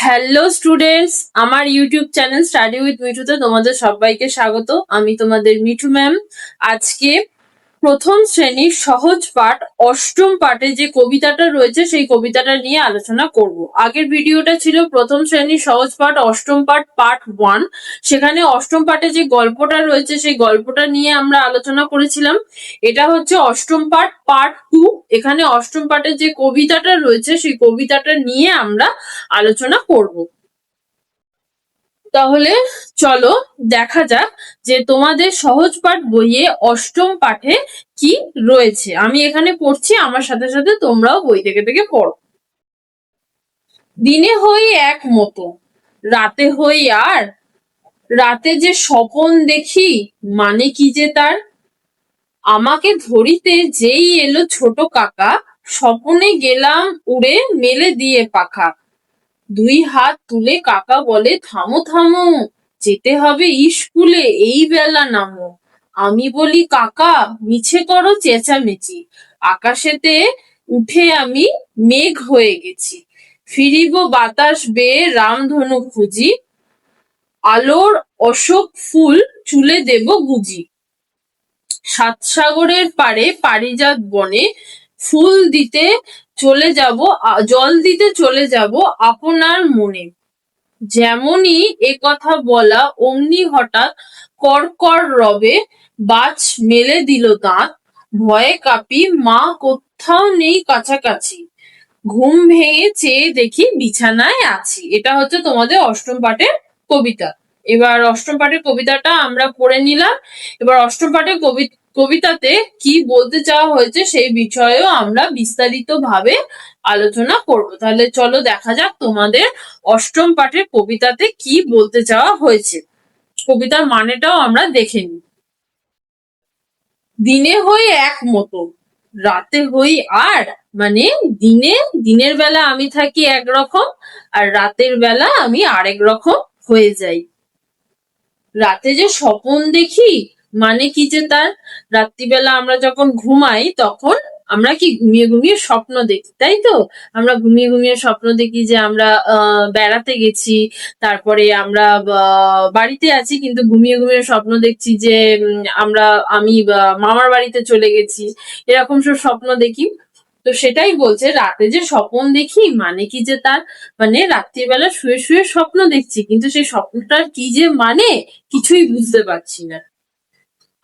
Hello students, আমার YouTube channel study with মিঠুতে তোমাদের সবাইকে স্বাগত। আমি তোমাদের মিঠু ম্যাম। আজকে প্রথম শ্রেণীর সহজ পাঠ অষ্টম পাঠে যে কবিতাটা রয়েছে সেই কবিতাটা নিয়ে আলোচনা করব। আগের ভিডিওটা ছিল প্রথম শ্রেণীর সহজ পাঠ অষ্টম পাঠ পার্ট 1। সেখানে অষ্টম পাঠে যে গল্পটা রয়েছে সেই গল্পটা নিয়ে আমরা আলোচনা করেছিলাম। এটা হচ্ছে অষ্টম পাঠ পার্ট 2। এখানে অষ্টম পাঠে যে কবিতাটা রয়েছে সেই কবিতাটা নিয়ে আমরা আলোচনা করব। তাহলে চলো দেখা যাক যে তোমাদের সহজ পাঠ বইয়ে অষ্টম পাঠে কি রয়েছে। আমি এখানে পড়ছি, আমার সাথে সাথে তোমরাও বই থেকে থেকে পড়ো। দিনে হই এক মতো, রাতে হই আর, রাতে যে স্বপন দেখি মানে কি যে তার, আমাকে ধরিতে যেই এলো ছোট কাকা, স্বপনে গেলাম উড়ে মেলে দিয়ে পাখা। দুই হাত তুলে কাকা বলে থামো থামো, যেতে হবে স্কুলে এই বেলা নামো। আমি বলি কাকা মিছে করো চেঁচামেচি, আকাশেতে উঠে আমি মেঘ হয়ে গেছি। ফিরিব বাতাস বেয়ে রামধনু খুঁজি, আলোর অশোক ফুল চুলে দেব গুজি। সাতসাগরের পারে পারিজাত বনে, ফুল দিতে চলে যাব, জল দিতে চলে যাব আপনার মনে। যেমনই এ কথা বলা অমনি হঠাৎ কড়কড় রবে বাজ মেলে দিল দাঁত, ভয়ে কাঁপি মা কোথাও নেই কাছাকাছি, ঘুম ভেঙে চেয়ে দেখি বিছানায় আছি। এটা হচ্ছে তোমাদের অষ্টম পাঠের কবিতা। এবার অষ্টম পাঠের কবিতাটা আমরা পড়ে নিলাম। এবার অষ্টম পাঠের কবিতাতে কি বলতে চাওয়া হয়েছে সেই বিষয়েও আমরা বিস্তারিত ভাবে আলোচনা করব। তাহলে চলো দেখা যাক তোমাদের অষ্টম পাঠের কবিতাতে কি বলতে চাওয়া হয়েছে। কবিতার মানেটাও আমরা দেখে নিই। দিনে হই এক মতো, রাতে হই আর, মানে দিনের বেলা আমি থাকি একরকম আর রাতের বেলা আমি আরেক রকম হয়ে যাই। রাতে যে স্বপন দেখি মানে কি যে তার, রাত্রিবেলা আমরা যখন ঘুমাই তখন আমরা কি ঘুমিয়ে ঘুমিয়ে স্বপ্ন দেখি, তাই তো? আমরা ঘুমিয়ে ঘুমিয়ে স্বপ্ন দেখি যে আমরা বেড়াতে গেছি, তারপরে আমরা বাড়িতে আছি কিন্তু ঘুমিয়ে ঘুমিয়ে স্বপ্ন দেখছি যে আমি মামার বাড়িতে চলে গেছি, এরকম সব স্বপ্ন দেখি। তো সেটাই বলছে রাতে যে স্বপন দেখি মানে কি যে তার, মানে রাত্রিবেলা শুয়ে শুয়ে স্বপ্ন দেখছি কিন্তু সেই স্বপ্নটার কি যে মানে কিছুই বুঝতে পারছি না।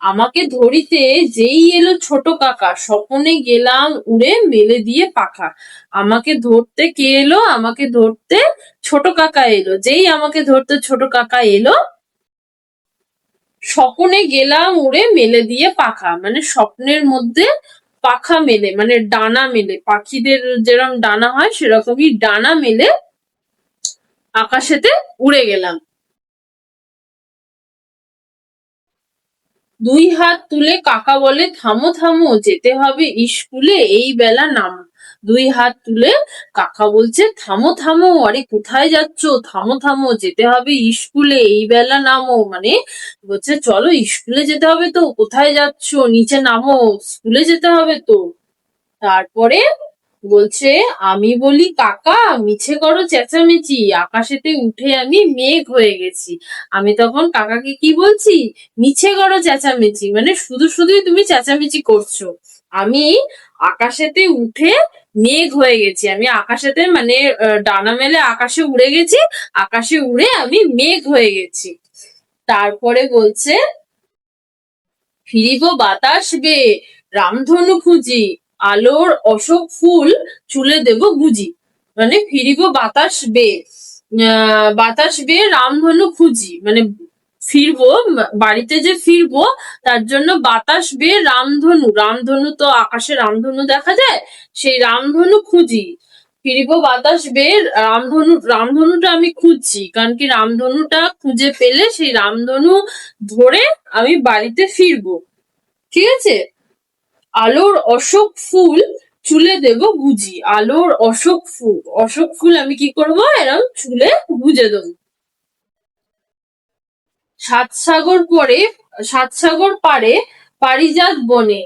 আমাকে ধরিতে যেই এলো ছোট কাকা, স্বপনে গেলাম উড়ে মেলে দিয়ে পাখা। আমাকে ধরতে কে এলো? আমাকে ধরতে ছোট কাকা এলো। যেই আমাকে ধরতে ছোট কাকা এলো, স্বপনে গেলাম উড়ে মেলে দিয়ে পাখা, মানে স্বপ্নের মধ্যে পাখা মেলে মানে ডানা মেলে, পাখিদের যেরকম ডানা হয় সেরকমই ডানা মেলে আকাশেতে উড়ে গেলাম। দুই হাত তুলে কাকা বলে থামো থামো, যেতে হবে স্কুলে এই বেলা নামো। দুই হাত তুলে কাকা বলছে থামো থামো, আরে কোথায় যাচ্ছ? থামো থামো, যেতে হবে স্কুলে এই বেলা নামো, মানে বলছে চলো স্কুলে যেতে হবে তো, কোথায় যাচ্ছ? নিচে নামো, স্কুলে যেতে হবে তো। তারপরে বলছে আমি বলি কাকা মিছে করো চেঁচামেচি, আকাশেতে উঠে আমি মেঘ হয়ে গেছি। আমি তখন কাকাকে কি বলছি? মিছে করো চেঁচামেচি, মানে শুধু শুধুই তুমি চেঁচামেচি করছো। আমি আকাশেতে উঠে মেঘ হয়ে গেছি, আমি আকাশেতে মানে ডানা মেলে আকাশে উড়ে গেছি, আকাশে উড়ে আমি মেঘ হয়ে গেছি। তারপরে বলছে ফিরিব বাতাস বেয়ে রামধনু খুঁজি, আলোর অশোক ফুল চুলে দেব গুজি। মানে ফিরিব বাতাস বেয়ে, বাতাস বেয়ে রামধনু খুঁজি, মানে ফিরবো, বাড়িতে যে ফিরবো তার জন্য বাতাস বেয়ে রামধনু, রামধনু তো আকাশে রামধনু দেখা যায়, সেই রামধনু খুঁজি। ফিরিব বাতাস বেয়ে রামধনু, রামধনুটা আমি খুঁজছি, কারণ কি রামধনুটা খুঁজে পেলে সেই রামধনু ধরে আমি বাড়িতে ফিরবো। ঠিক আছে? আলোর অশোক ফুল চুলে দেব গুজি। আলোর অশোক ফুল, অশোক ফুল আমি কি করব? এরকম চুলে গুজে দেবো। সাতসাগর পারে পারিজাত বনে,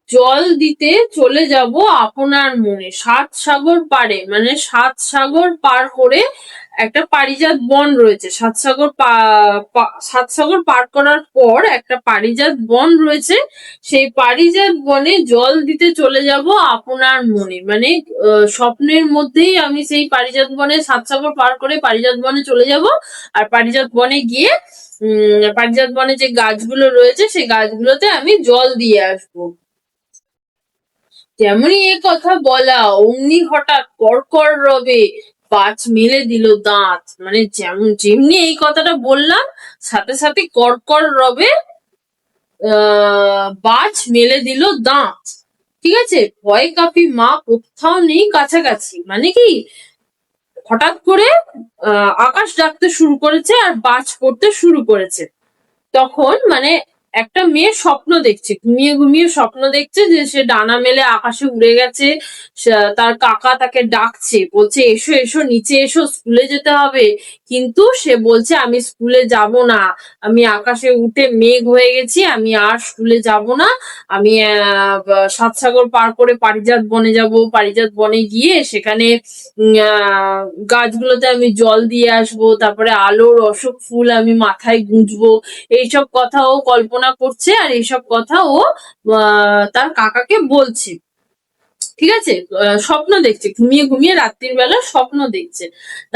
জল দিতে চলে যাব আপনার মনে। ৭ সাগর পারে, মানে ৭ সাগর পার করে একটা পারিজাত বন রয়েছে। ৭ সাগর পার করার পর একটা পারিজাত বন রয়েছে। সেই পারিজাত বনে জল দিতে চলে যাব আপনার মনে, মানে স্বপ্নের মধ্যেই আমি সেই পারিজাত বনে ৭ সাগর পার করে পারিজাত বনে চলে যাব। আর পারিজাত বনে গিয়ে পারিজাত বনে যে গাছগুলো রয়েছে সেই গাছগুলোতে আমি জল দিয়ে আসবো। যেমনই এ কথা বলা অমনি হঠাৎ কড়কড় রবে বাজ মেলে দিল দাঁত। মানে যেমনি এই কথাটা বললাম সাথে সাথে কড়কড় রবে বাজ মেলে দিল দাঁত। ঠিক আছে, ভয় কাপি মা কোথাও নেই কাছাকাছি, মানে কি হঠাৎ করে আকাশ ডাকতে শুরু করেছে আর বাজ পড়তে শুরু করেছে। তখন মানে একটা মেয়ে স্বপ্ন দেখছে, ঘুমিয়ে ঘুমিয়ে স্বপ্ন দেখছে যে সে ডানা মেলে আকাশে উড়ে গেছে। তার কাকা তাকে ডাকছে, বলছে এসো এসো নিচে এসো, স্কুলে যেতে হবে। কিন্তু সে বলছে আমি স্কুলে যাব না, আমি আকাশে উঠে মেঘ হয়ে গেছি, আমি আর স্কুলে যাব না। আমি ৭ সাগর পার করে পারিজাত বনে যাব। পারিজাত বনে গিয়ে সেখানে গাছগুলোতে আমি জল দিয়ে আসবো, তারপরে আলোর অশোক ফুল আমি মাথায় গুঁজবো। এইসব কথা ও কল্পনা করছে আর এইসব কথা ও তার কাকাকে বলছে। ঠিক আছে, স্বপ্ন দেখছে, ঘুমিয়ে ঘুমিয়ে রাত্রির বেলা স্বপ্ন দেখছে।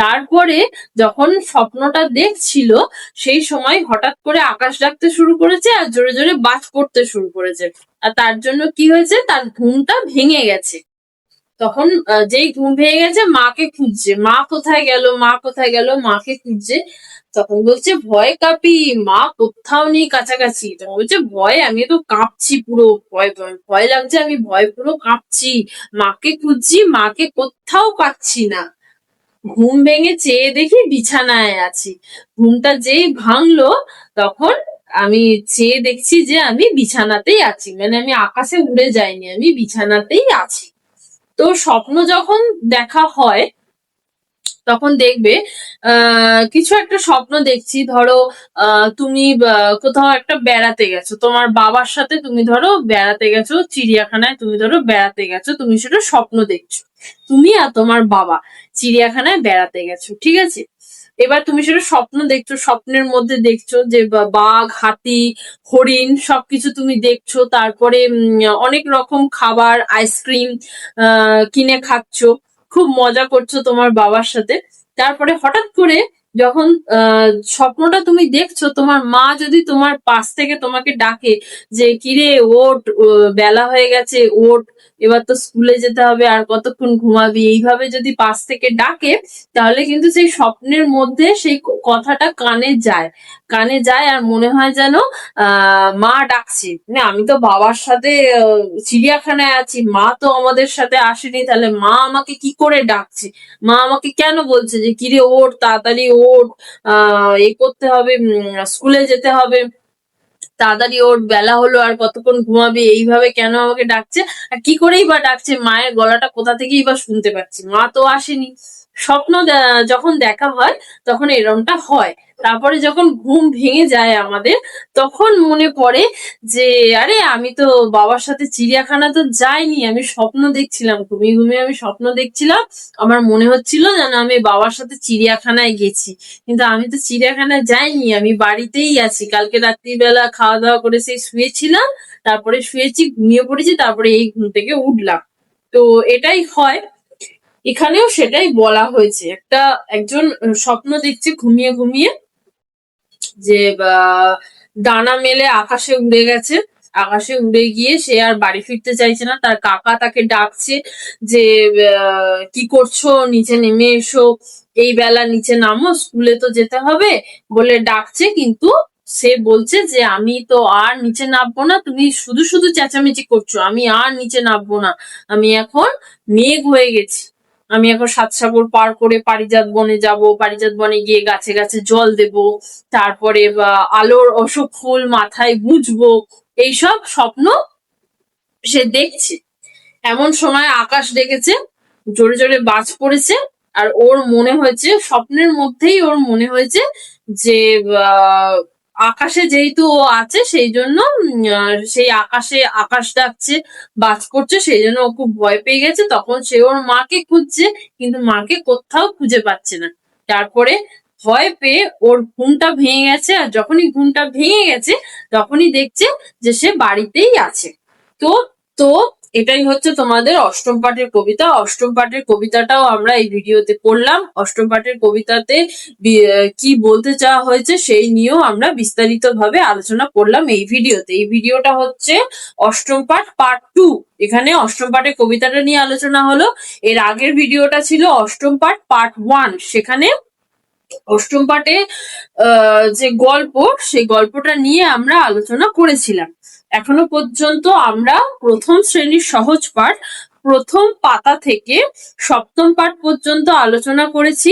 তারপরে যখন স্বপ্নটা দেখছিল সেই সময় হঠাৎ করে আকাশ ডাকতে শুরু করেছে আর জোরে জোরে বাজ পড়তে শুরু করেছে। আর তার জন্য কি হয়েছে, তার ঘুমটা ভেঙে গেছে। তখন যেই ঘুম ভেঙে গেছে মাকে খুঁজছে, মা কোথায় গেল, মা কোথায় গেল, মাকে খুঁজছে। তখন বলছে ভয় কাপি মা কোথাও নেই কাছাকাছি। তখন বলছে ভয় আমি তো কাঁপছি পুরো, ভয় ভয় ভয় লাগছে, আমি ভয় পুরো কাঁপছি, মাকে খুঁজছি মাকে কোথাও পাচ্ছি না। ঘুম ভেঙে চেয়ে দেখি বিছানায় আছি। ঘুমটা যেই ভাঙলো তখন আমি চেয়ে দেখছি যে আমি বিছানাতেই আছি, মানে আমি আকাশে উড়ে যাইনি, আমি বিছানাতেই আছি। তো স্বপ্ন যখন দেখা হয় তখন দেখবে কিছু একটা স্বপ্ন দেখছি, ধরো তুমি কোথাও একটা বেড়াতে গেছো তোমার বাবার সাথে, তুমি ধরো বেড়াতে গেছো চিড়িয়াখানায়, তুমি ধরো বেড়াতে গেছো, তুমি সেটা স্বপ্ন দেখছো, তুমি আর তোমার বাবা চিড়িয়াখানায় বেড়াতে গেছো। ঠিক আছে, এবার তুমি সেটা স্বপ্ন দেখছো, স্বপ্নের মধ্যে দেখছো যে বাঘ হাতি হরিণ সবকিছু তুমি দেখছো। তারপরে অনেক রকম খাবার আইসক্রিম কিনে খাচ্ছো, খুব মজা করছো তোমার বাবার সাথে। তারপরে হঠাৎ করে যখন স্বপ্নটা তুমি দেখছো, তোমার মা যদি তোমার পাশ থেকে তোমাকে ডাকে যে কিরে ওঠ, বেলা হয়ে গেছে ওঠ, এবার তো স্কুলে যেতে হবে, আর কতক্ষণ ঘুমাবি, এইভাবে যদি পাশ থেকে ডাকে তাহলে কিন্তু সেই স্বপ্নের মধ্যে সেই কথাটা কানে যায়, কানে যায় আর মনে হয় যেন মা ডাকছে। না আমি তো বাবার সাথে চিড়িয়াখানায় আছি, মা তো আমাদের সাথে আসেনি, তাহলে মা আমাকে কি করে ডাকছে, মা আমাকে কেন বলছে যে কিরে ওঠ তাড়াতাড়ি ওঠ, এ করতে হবে, স্কুলে যেতে হবে, তাড়াতাড়ি ওর বেলা হলো আর কতক্ষণ ঘুমাবি, এইভাবে কেন আমাকে ডাকছে, আর কি করেই বা ডাকছে, মায়ের গলাটা কোথা থেকেই বা শুনতে পাচ্ছি, মা তো আসেনি। স্বপ্ন যখন দেখা হয় তখন এরমটা হয়। তারপরে যখন ঘুম ভেঙে যায় আমাদের তখন মনে পড়ে যে আরে আমি তো বাবার সাথে চিড়িয়াখানা তো যাইনি, আমি স্বপ্ন দেখছিলাম, ঘুমিয়ে ঘুমিয়ে আমি স্বপ্ন দেখছিলাম, আমার মনে হচ্ছিল যেন আমি বাবার সাথে চিড়িয়াখানায় গেছি, কিন্তু আমি তো চিড়িয়াখানায় যাইনি, আমি বাড়িতেই আছি, কালকে রাত্রিবেলা খাওয়া দাওয়া করে সেই শুয়েছিলাম, তারপরে শুয়েছি ঘুমিয়ে পড়েছি, তারপরে এই ঘুম থেকে উঠলাম। তো এটাই হয়, এখানেও সেটাই বলা হয়েছে, একজন স্বপ্ন দেখছে ঘুমিয়ে ঘুমিয়ে যে ডানা মেলে আকাশে উড়ে গেছে, আকাশে উড়ে গিয়ে সে আর বাড়ি ফিরতে চাইছে না, তার কাকা তাকে ডাকছে যে কি করছো নিচে নেমে এসো, এই বেলা নিচে নামো স্কুলে তো যেতে হবে বলে ডাকছে, কিন্তু সে বলছে যে আমি তো আর নিচে নামবো না, তুমি শুধু শুধু চেঁচামেচি করছো, আমি আর নিচে নামবো না, আমি এখন মেঘ হয়ে গেছি, আমি এখন ৭ সাগর পার করে পারিজাত বনে যাব, পারিজাত বনে গিয়ে গাছে গাছে জল দেব, তারপরে আলোর অশোক ফুল মাথায় গুঁজবো, এইসব স্বপ্ন সে দেখছে। এমন সময় আকাশ ডেকেছে, জোরে জোরে বাজ পড়েছে, আর ওর মনে হয়েছে স্বপ্নের মধ্যেই ওর মনে হয়েছে যে আকাশে যেহেতু ও আছে সেই জন্য সেই আকাশে আকাশ ডাকছে, বাজ পড়ছে, সেই জন্য ও খুব ভয় পেয়ে গেছে। তখন সে ওর মাকে খুঁজছে, কিন্তু মাকে কোথাও খুঁজে পাচ্ছে না। তারপরে ভয় পেয়ে ওর ঘুমটা ভেঙে গেছে, আর যখনই ঘুমটা ভেঙে গেছে তখনই দেখছে যে সে বাড়িতেই আছে। তো তো এটাই হচ্ছে তোমাদের অষ্টম পাঠের কবিতা। অষ্টম পাঠের কবিতাটাও আমরা এই ভিডিওতে পড়লাম। অষ্টম পাঠের কবিতাতে কি বলতে চাওয়া হয়েছে সেই নিয়েও আমরা বিস্তারিতভাবে আলোচনা করলাম এই ভিডিওতে। এই ভিডিওটা হচ্ছে অষ্টম পাঠ পার্ট 2। এখানে অষ্টম পাঠের কবিতাটা নিয়ে আলোচনা হলো। এর আগের ভিডিওটা ছিল অষ্টম পাঠ পার্ট 1। সেখানে অষ্টম পাঠে যে গল্প, সেই গল্পটা নিয়ে আমরা আলোচনা করেছিলাম। এখনো পর্যন্ত আমরা প্রথম শ্রেণীর সহজ পাঠ প্রথম পাতা থেকে সপ্তম পাঠ পর্যন্ত আলোচনা করেছি।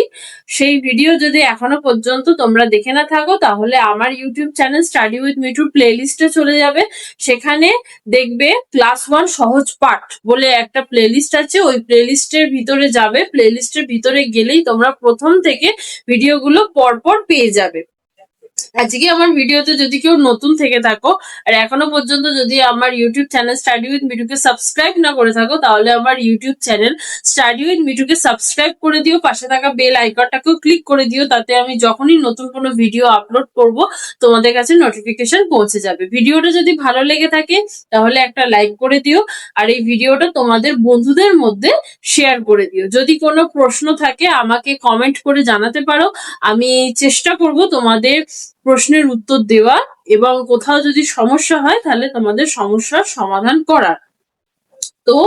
সেই ভিডিও যদি এখনো পর্যন্ত তোমরা দেখে না থাকো তাহলে আমার ইউটিউব চ্যানেল স্টাডি উইথ মিঠুর প্লে লিস্টে চলে যাবে। সেখানে দেখবে ক্লাস 1 সহজ পাঠ বলে একটা প্লে লিস্ট আছে। ওই প্লে লিস্টের ভিতরে যাবে, প্লে লিস্টের ভিতরে গেলেই তোমরা প্রথম থেকে ভিডিওগুলো পরপর পেয়ে যাবে। আজকে আমার ভিডিওতে যদি কেউ নতুন থেকে থাকো আর এখনো পর্যন্ত যদি আমার ইউটিউব চ্যানেল স্টাডি উইথ মিঠুকে সাবস্ক্রাইব না করে থাকো তাহলে আমার ইউটিউব চ্যানেল স্টাডি উইথ মিঠুকে সাবস্ক্রাইব করে দিও, পাশে থাকা বেল আইকনটাকেও ক্লিক করে দিও, তাতে আমি যখনই নতুন কোনো ভিডিও আপলোড করব তোমাদের কাছে নোটিফিকেশন পৌঁছে যাবে। ভিডিওটা যদি ভালো লেগে থাকে তাহলে একটা লাইক করে দিও, আর এই ভিডিওটা তোমাদের বন্ধুদের মধ্যে শেয়ার করে দিও। যদি কোনো প্রশ্ন থাকে আমাকে কমেন্ট করে জানাতে পারো, আমি চেষ্টা করব তোমাদের প্রশ্নের উত্তর দেওয়া, এবং কোথাও যদি সমস্যা হয় তাহলে তোমাদের সমস্যার সমাধান করার। তো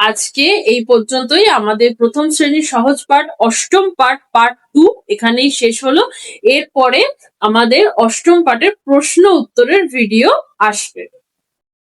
আজকে এই পর্যন্তই। আমাদের প্রথম শ্রেণীর সহজ পাঠ অষ্টম পাঠ পার্ট 2 এখানেই শেষ হলো। এরপরে আমাদের অষ্টম পাঠের প্রশ্ন উত্তরের ভিডিও আসবে।